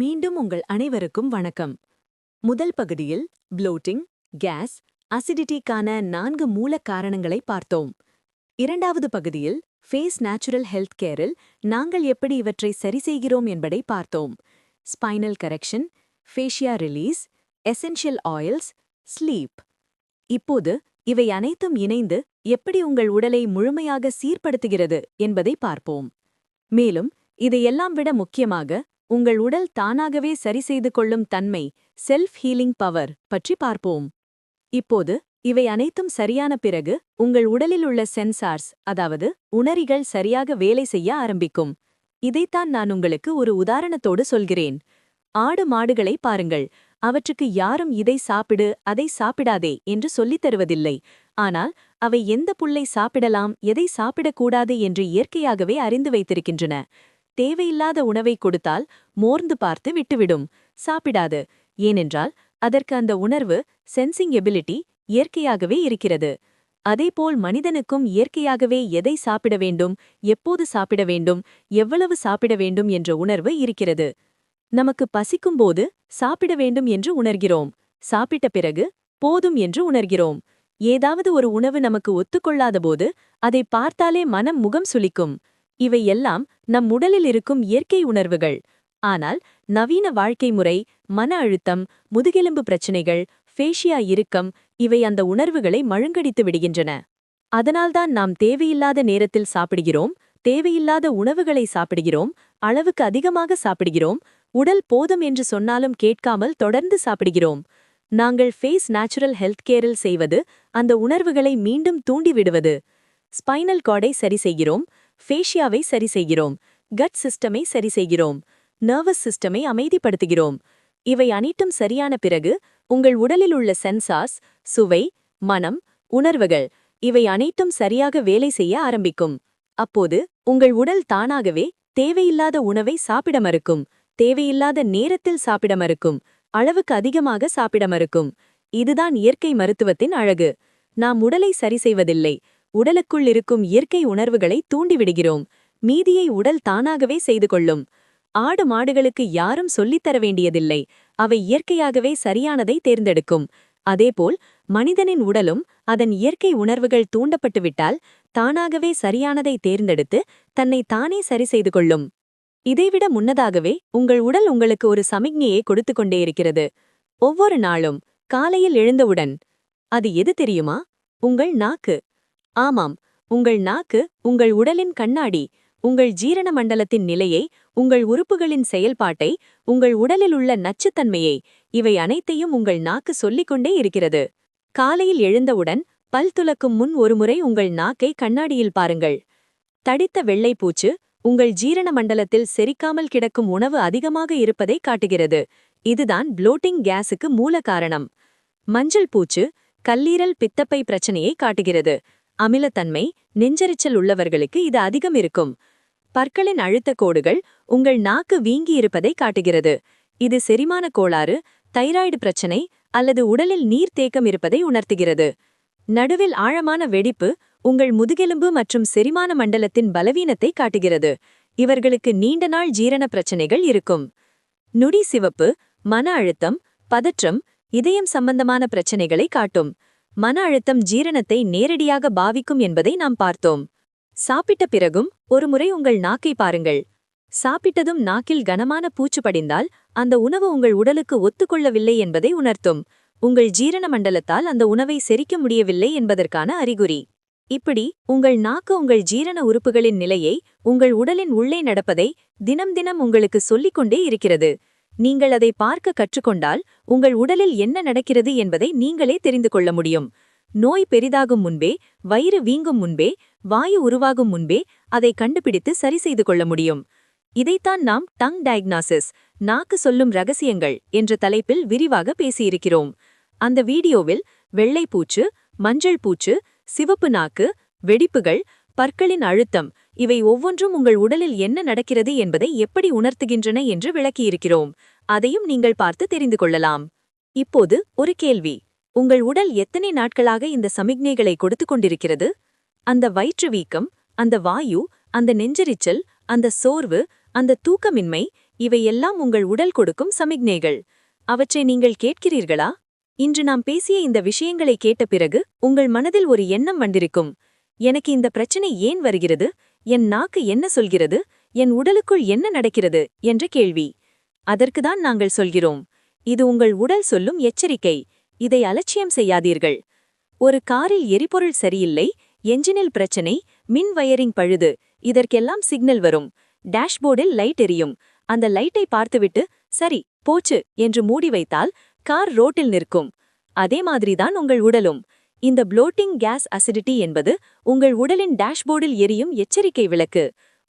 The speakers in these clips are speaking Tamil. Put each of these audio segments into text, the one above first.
மீண்டும் உங்கள் அனைவருக்கும் வணக்கம். முதல் பகுதியில் ப்ளோட்டிங், கேஸ், அசிடிட்டிக்கான 4 மூல காரணங்களை பார்த்தோம். இரண்டாவது பகுதியில் ஃபேஸ் நேச்சுரல் ஹெல்த் கேரில் நாங்கள் எப்படி இவற்றை சரிசெய்கிறோம் என்பதை பார்த்தோம். Spinal correction, fascia release, essential oils, sleep. இப்போது இவை அனைத்தும் இணைந்து எப்படி உங்கள் உடலை முழுமையாக சீர்படுத்துகிறது என்பதை பார்ப்போம். மேலும் இதையெல்லாம் விட முக்கியமாக உங்கள் உடல் தானாகவே சரிசெய்து கொள்ளும் தன்மை, செல்ஃப் ஹீலிங் பவர் பற்றி பார்ப்போம். இப்போது இவை அனைத்தும் சரியான பிறகு உங்கள் உடலில் உள்ள சென்சார்ஸ், அதாவது உணரிகள் சரியாக வேலை செய்ய ஆரம்பிக்கும். இதைத்தான் நான் உங்களுக்கு ஒரு உதாரணத்தோடு சொல்கிறேன். ஆடு மாடுகளை பாருங்கள். அவற்றுக்கு யாரும் இதை சாப்பிடு, அதை சாப்பிடாதே என்று சொல்லித் தருவதில்லை. ஆனால் அவை எந்த புல்லை சாப்பிடலாம், எதை சாப்பிடக்கூடாது என்று இயற்கையாகவே அறிந்து வைத்திருக்கின்றன. தேவையில்லாத உணவை கொடுத்தால் மோர்ந்து பார்த்து விட்டுவிடும், சாப்பிடாது. ஏனென்றால் அதற்கு அந்த உணர்வு, சென்சிங் எபிலிட்டி இயற்கையாகவே இருக்கிறது. அதேபோல் மனிதனுக்கும் இயற்கையாகவே எதை சாப்பிட வேண்டும், எப்போது சாப்பிட வேண்டும், எவ்வளவு சாப்பிட வேண்டும் என்ற உணர்வு இருக்கிறது. நமக்கு பசிக்கும்போது சாப்பிட வேண்டும் என்று உணர்கிறோம். சாப்பிட்ட பிறகு போதும் என்று உணர்கிறோம். ஏதாவது ஒரு உணவு நமக்கு ஒத்துக்கொள்ளாதபோது அதை பார்த்தாலே மனம் முகம் சுளிக்கும். இவை எல்லாம் நம் உடலில் இருக்கும் இயற்கை உணர்வுகள். ஆனால் நவீன வாழ்க்கை முறை, மன அழுத்தம், முதுகெலும்பு பிரச்சினைகள், ஃபேஷியா இறுக்கம் இவை அந்த உணர்வுகளை மழுங்கடித்து விடுகின்றன. அதனால்தான் நாம் தேவையில்லாத நேரத்தில் சாப்பிடுகிறோம், தேவையில்லாத உணவுகளை சாப்பிடுகிறோம், அளவுக்கு அதிகமாக சாப்பிடுகிறோம், உடல் போதும் என்று சொன்னாலும் கேட்காமல் தொடர்ந்து சாப்பிடுகிறோம். நாங்கள் ஃபேஸ் நேச்சுரல் ஹெல்த் கேரில் செய்வது அந்த உணர்வுகளை மீண்டும் தூண்டிவிடுவது. ஸ்பைனல் கார்டை சரி செய்கிறோம், ஃபேஷியாவை சரி செய்கிறோம், கட் சிஸ்டமை சரி செய்கிறோம், நர்வஸ் சிஸ்டமை அமைதிப்படுத்துகிறோம். இவை அனைத்தும் சரியான பிறகு உங்கள் உடலில் உள்ள சென்சார்ஸ், சுவை, மனம், உணர்வுகள் இவை அனைத்தும் சரியாக வேலை செய்ய ஆரம்பிக்கும். அப்போது உங்கள் உடல் தானாகவே தேவையில்லாத உணவை சாப்பிட மறுக்கும், தேவையில்லாத நேரத்தில் சாப்பிட மறுக்கும், அளவுக்கு அதிகமாக சாப்பிட மறுக்கும். இதுதான் இயற்கை மருத்துவத்தின் அழகு. நாம் உடலை சரி செய்வதில்லை, உடலுக்குள் இருக்கும் இயற்கை உணர்வுகளை தூண்டிவிடுகிறோம். மீதியை உடல் தானாகவே செய்து கொள்ளும். ஆடு மாடுகளுக்கு யாரும் சொல்லித்தர வேண்டியதில்லை, அவை இயற்கையாகவே சரியானதை தேர்ந்தெடுக்கும். அதேபோல் மனிதனின் உடலும் அதன் இயற்கை உணர்வுகள் தூண்டப்பட்டுவிட்டால் தானாகவே சரியானதை தேர்ந்தெடுத்து தன்னை தானே சரி செய்து கொள்ளும். இதைவிட முன்னதாகவே உங்கள் உடல் உங்களுக்கு ஒரு சமிக்ஞையை கொடுத்து கொண்டே இருக்கிறது. ஒவ்வொரு நாளும் காலையில் எழுந்தவுடன். அது எது தெரியுமா? உங்கள் நாக்கு. ஆமாம், உங்கள் நாக்கு உங்கள் உடலின் கண்ணாடி. உங்கள் ஜீரண மண்டலத்தின் நிலையை, உங்கள் உறுப்புகளின் செயல்பாட்டை, உங்கள் உடலில் உள்ள நச்சுத்தன்மையை இவை அனைத்தையும் உங்கள் நாக்கு சொல்லிக்கொண்டே இருக்கிறது. காலையில் எழுந்தவுடன் பல் துலக்கும் முன் ஒருமுறை உங்கள் நாக்கை கண்ணாடியில் பாருங்கள். தடித்த வெள்ளைப்பூச்சு உங்கள் ஜீரண மண்டலத்தில் செரிக்காமல் கிடக்கும் உணவு அதிகமாக இருப்பதை காட்டுகிறது. இதுதான் ப்ளோட்டிங் கேஸுக்கு மூல காரணம். மஞ்சள் பூச்சு கல்லீரல் பித்தப்பை பிரச்சனையை காட்டுகிறது. அமிலத்தன்மை, நெஞ்சரிச்சல் உள்ளவர்களுக்கு இது அதிகம் இருக்கும். பற்களின் அழுத்தக் கோடுகள் உங்கள் நாக்கு வீங்கியிருப்பதை காட்டுகிறது. இது செரிமான கோளாறு, தைராய்டு பிரச்சனை அல்லது உடலில் நீர்த்தேக்கம் இருப்பதை உணர்த்துகிறது. நடுவில் ஆழமான வெடிப்பு உங்கள் முதுகெலும்பு மற்றும் செரிமான மண்டலத்தின் பலவீனத்தை காட்டுகிறது. இவர்களுக்கு நீண்ட நாள் ஜீரண பிரச்சனைகள் இருக்கும். நுடி சிவப்பு மன அழுத்தம், பதற்றம், இதயம் சம்பந்தமான பிரச்சனைகளை காட்டும். மன அழுத்தம் ஜீரணத்தை நேரடியாக பாதிக்கும் என்பதை நாம் பார்த்தோம். சாப்பிட்ட பிறகும் ஒருமுறை உங்கள் நாக்கை பாருங்கள். சாப்பிட்டதும் நாக்கில் கனமான பூச்சு படிந்தால் அந்த உணவு உங்கள் உடலுக்கு ஒத்துக்கொள்ளவில்லை என்பதை உணர்த்தும். உங்கள் ஜீரண மண்டலத்தால் அந்த உணவை செரிக்க முடியவில்லை என்பதற்கான அறிகுறி. இப்படி உங்கள் நாக்கு உங்கள் ஜீரண உறுப்புகளின் நிலையை, உங்கள் உடலின் உள்ளே நடப்பதை தினம் தினம் உங்களுக்கு சொல்லிக்கொண்டே இருக்கிறது. நீங்கள் அதை பார்க்க கற்றுக்கொண்டால் உங்கள் உடலில் என்ன நடக்கிறது என்பதை நீங்களே தெரிந்து கொள்ள முடியும். நோய் பெரிதாகும் முன்பே, வயிறு வீங்கும் முன்பே, வாயு உருவாகும் முன்பே அதை கண்டுபிடித்து சரி செய்து கொள்ள முடியும். இதைத்தான் நாம் டங் டயக்னாசிஸ், நாக்கு சொல்லும் ரகசியங்கள் என்ற தலைப்பில் விரிவாக பேசியிருக்கிறோம். அந்த வீடியோவில் வெள்ளைப்பூச்சு, மஞ்சள் பூச்சு, சிவப்பு நாக்கு, வெடிப்புகள், பற்களின் அழுத்தம் இவை ஒவ்வொன்றும் உங்கள் உடலில் என்ன நடக்கிறது என்பதை எப்படி உணர்த்துகின்றன என்று விளக்கியிருக்கிறோம். அதையும் நீங்கள் பார்த்து தெரிந்து கொள்ளலாம். இப்போது ஒரு கேள்வி. உங்கள் உடல் எத்தனை நாட்களாக இந்த சமிக்ஞைகளை கொடுத்து கொண்டிருக்கிறது? அந்த வயிற்று வீக்கம், அந்த வாயு, அந்த நெஞ்செரிச்சல், அந்த சோர்வு, அந்த தூக்கமின்மை இவையெல்லாம் உங்கள் உடல் கொடுக்கும் சமிக்ஞைகள். அவற்றை நீங்கள் கேட்கிறீர்களா? இன்று நாம் பேசிய இந்த விஷயங்களை கேட்ட பிறகு உங்கள் மனதில் ஒரு எண்ணம் வந்திருக்கும். எனக்கு இந்த பிரச்சனை ஏன் வருகிறது? என் நாக்கு என்ன சொல்கிறது? என் உடலுக்குள் என்ன நடக்கிறது என்ற கேள்வி. அதற்குதான் நாங்கள் சொல்கிறோம், இது உங்கள் உடல் சொல்லும் எச்சரிக்கை. இதை அலட்சியம் செய்யாதீர்கள். ஒரு காரில் எரிபொருள் சரியில்லை, என்ஜினில் பிரச்சனை, மின் வயரிங் பழுது, இதற்கெல்லாம் சிக்னல் வரும். டேஷ்போர்டில் லைட் எரியும். அந்த லைட்டை பார்த்துவிட்டு சரி போச்சு என்று மூடி வைத்தால் கார் ரோட்டில் நிற்கும். அதே மாதிரிதான் உங்கள் உடலும். இந்த ப்ளோட்டிங் கேஸ் அசிடிட்டி என்பது உங்கள் உடலின் டேஷ்போர்டில் எரியும் எச்சரிக்கை விளக்கு.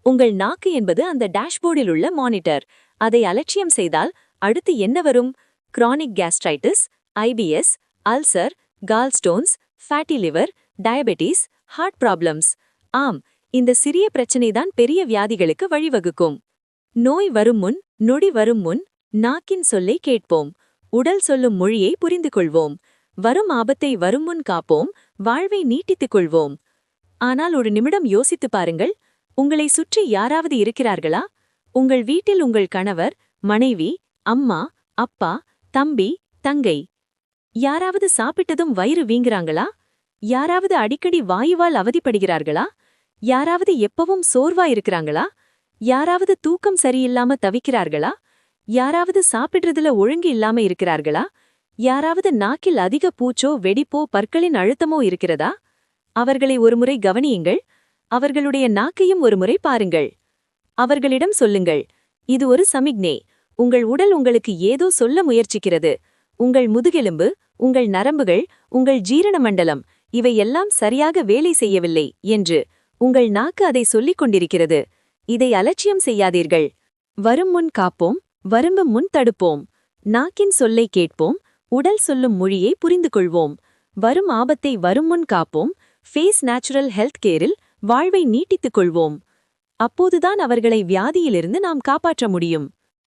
உங்கள் நாக்கு என்பது அந்த டேஷ்போர்டில் உள்ள மானிட்டர். அதை அலட்சியம் செய்தால் அடுத்து என்ன வரும்? Chronic gastritis, IBS, ulcer, gallstones, fatty liver, diabetes, heart problems. ஆம், இந்த சிறிய பிரச்சனைதான் பெரிய வியாதிகளுக்கு வழிவகுக்கும். நோய் வரும் முன், நொடி வரும் முன் நாக்கின் சொல்லை கேட்போம். உடல் சொல்லும் மொழியை புரிந்து கொள்வோம். வரும் ஆபத்தை வரும் முன் காப்போம். வாழ்வை நீட்டித்துக் கொள்வோம். ஆனால் ஒரு நிமிடம் யோசித்துப் பாருங்கள். உங்களை சுற்றி யாராவது இருக்கிறார்களா? உங்கள் வீட்டில் உங்கள் கணவர், மனைவி, அம்மா, அப்பா, தம்பி, தங்கை. யாராவது சாப்பிட்டதும் வயிறு வீங்குறாங்களா? யாராவது அடிக்கடி வாயுவால் அவதிப்படுகிறார்களா? யாராவது எப்பவும் சோர்வா இருக்கிறாங்களா? யாராவது தூக்கம் சரியில்லாம தவிக்கிறார்களா? யாராவது சாப்பிடுறதுல ஒழுங்கு இல்லாம இருக்கிறார்களா? யாராவது நாக்கில் அதிக பூச்சோ வெடிப்போ பற்களின் அழுத்தமோ இருக்கிறதா? அவர்களை ஒருமுறை கவனியுங்கள். அவர்களுடைய நாக்கையும் ஒருமுறை பாருங்கள். அவர்களிடம் சொல்லுங்கள், இது ஒரு சமிக்ஞை. உங்கள் உடல் உங்களுக்கு ஏதோ சொல்ல முயற்சிக்கிறது. உங்கள் முதுகெலும்பு, உங்கள் நரம்புகள், உங்கள் ஜீரண மண்டலம் இவையெல்லாம் சரியாக வேலை செய்யவில்லை என்று உங்கள் நாக்கு அதை சொல்லிக் கொண்டிருக்கிறது. இதை அலட்சியம் செய்யாதீர்கள். வரும் முன் காப்போம், வரும்பு முன் தடுப்போம். நாக்கின் சொல்லை கேட்போம், உடல் சொல்லும் மொழியை புரிந்து கொள்வோம். வரும் ஆபத்தை வரும் முன் காப்போம். ஃபேஸ் நேச்சுரல் ஹெல்த் கேரில் வாழ்வை நீட்டித்துக் கொள்வோம். அப்போதுதான் அவர்களை வியாதியிலிருந்து நாம் காப்பாற்ற முடியும்.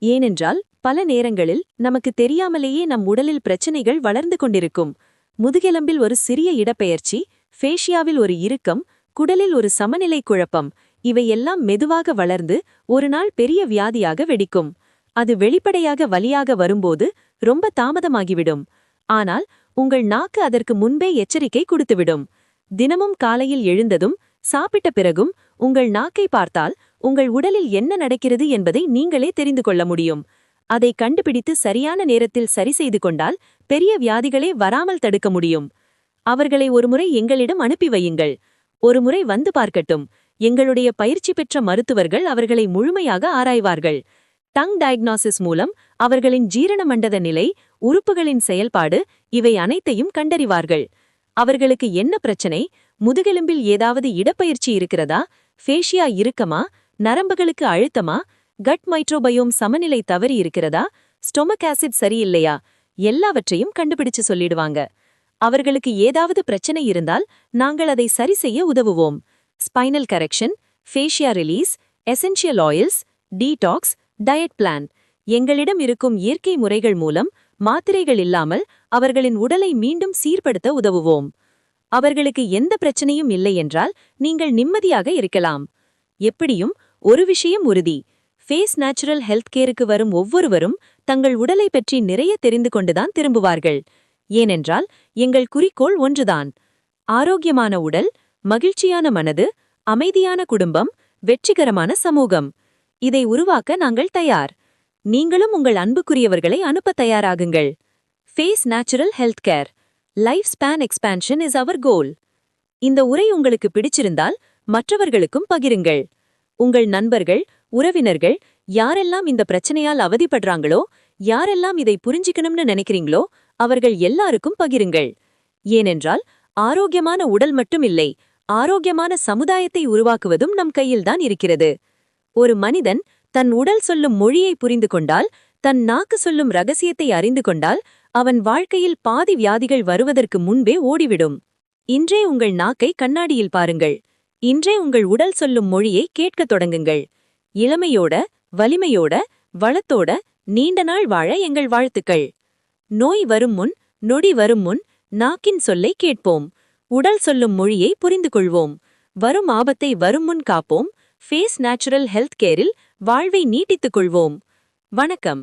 ஏனென்றால் பல நேரங்களில் நமக்கு தெரியாமலேயே நம் உடலில் பிரச்சனைகள் வளர்ந்து கொண்டிருக்கும். முதுகெலும்பில் ஒரு சிறிய இடப்பெயர்ச்சி, ஃபேஷியாவில் ஒரு இறுக்கம், குடலில் ஒரு சமநிலை குழப்பம், இவையெல்லாம் மெதுவாக வளர்ந்து ஒரு நாள் பெரிய வியாதியாக வெடிக்கும். அது வெளிப்படையாக வலியாக வரும்போது ரொம்ப தாமதமாகிவிடும். ஆனால் உங்கள் நாக்கு அதற்கு முன்பே எச்சரிக்கை கொடுத்துவிடும். தினமும் காலையில் எழுந்ததும் சாப்பிட்ட பிறகும் உங்கள் நாக்கை பார்த்தால் உங்கள் உடலில் என்ன நடக்கிறது என்பதை நீங்களே தெரிந்து கொள்ள முடியும். அதை கண்டுபிடித்து சரியான நேரத்தில் சரி செய்து கொண்டால் பெரிய வியாதிகளே வராமல் தடுக்க முடியும். அவர்களை ஒருமுறை எங்களிடம் அனுப்பி வையுங்கள். ஒருமுறை வந்து பார்க்கட்டும். எங்களுடைய பயிற்சி பெற்ற மருத்துவர்கள் அவர்களை முழுமையாக ஆராய்வார்கள். டங் டயக்னாசிஸ் மூலம் அவர்களின் ஜீரண மண்டல நிலை, உறுப்புகளின் செயல்பாடு இவை அனைத்தையும் கண்டறிவார்கள். அவர்களுக்கு என்ன பிரச்சனை? முதுகெலும்பில் ஏதாவது இடப்பெயர்ச்சி இருக்கிறதா? ஃபேஷியா இறுக்கமா? நரம்புகளுக்கு அழுத்தமா? கட் மைட்ரோபயோம் சமநிலை தவறி இருக்கிறதா? ஸ்டொமக் ஆசிட் சரியில்லையா? எல்லாவற்றையும் கண்டுபிடிச்சு சொல்லிடுவாங்க. அவர்களுக்கு ஏதாவது பிரச்சனை இருந்தால் நாங்கள் அதை சரி செய்ய உதவுவோம். Spinal correction, fascia release, essential oils, detox, diet plan. எங்களிடம் இருக்கும் இயற்கை முறைகள் மூலம் மாத்திரைகள் இல்லாமல் அவர்களின் உடலை மீண்டும் சீர்படுத்த உதவுவோம். அவர்களுக்கு எந்த பிரச்சனையும் இல்லை என்றால் நீங்கள் நிம்மதியாக இருக்கலாம். எப்படியும் ஒரு விஷயம் உறுதி, ஃபேஸ் நேச்சுரல் ஹெல்த் கேருக்கு வரும் ஒவ்வொருவரும் தங்கள் உடலை பற்றி நிறைய தெரிந்து கொண்டுதான் திரும்புவார்கள். ஏனென்றால் எங்கள் குறிக்கோள் ஒன்றுதான்: ஆரோக்கியமான உடல், மகிழ்ச்சியான மனது, அமைதியான குடும்பம், வெற்றிகரமான சமூகம். இதை உருவாக்க நாங்கள் தயார். நீங்களும் உங்கள் அன்புக்குரியவர்களை அனுப்ப தயாராகுங்கள். Face natural health care, lifespan expansion is our goal. இந்த உரை உங்களுக்கு பிடிச்சிருந்தால் மற்றவர்களுக்கும் பகிருங்கள். உங்கள் நண்பர்கள், உறவினர்கள் யாரெல்லாம் இந்த பிரச்சனையால் அவதிப்படுறாங்களோ, யாரெல்லாம் இதை புரிஞ்சிக்கணும்னு நினைக்கிறீங்களோ அவர்கள் எல்லாருக்கும் பகிருங்கள். ஏனென்றால் ஆரோக்கியமான உடல் மட்டும் இல்லை, ஆரோக்கியமான சமுதாயத்தை உருவாக்குவதும் நம் கையில்தான் இருக்கிறது. ஒரு மனிதன் தன் உடல் சொல்லும் மொழியை புரிந்து கொண்டால், தன் நாக்கு சொல்லும் ரகசியத்தை அறிந்து கொண்டால், அவன் வாழ்க்கையில் பாதி வியாதிகள் வருவதற்கு முன்பே ஓடிவிடும். இன்றே உங்கள் நாக்கை கண்ணாடியில் பாருங்கள். இன்றே உங்கள் உடல் சொல்லும் மொழியை கேட்கத் தொடங்குங்கள். இளமையோட, வலிமையோட, வளத்தோட நீண்ட நாள் வாழ எங்கள் வாழ்த்துக்கள். நோய் வரும் முன், நொடி வரும் முன் நாக்கின் சொல்லை கேட்போம். உடல் சொல்லும் மொழியை புரிந்து கொள்வோம். வரும் ஆபத்தை வரும் முன் காப்போம். ஃபேஸ் நேச்சுரல் ஹெல்த் கேரில் வாழ்வை நீட்டித்துக் கொள்வோம். வணக்கம்.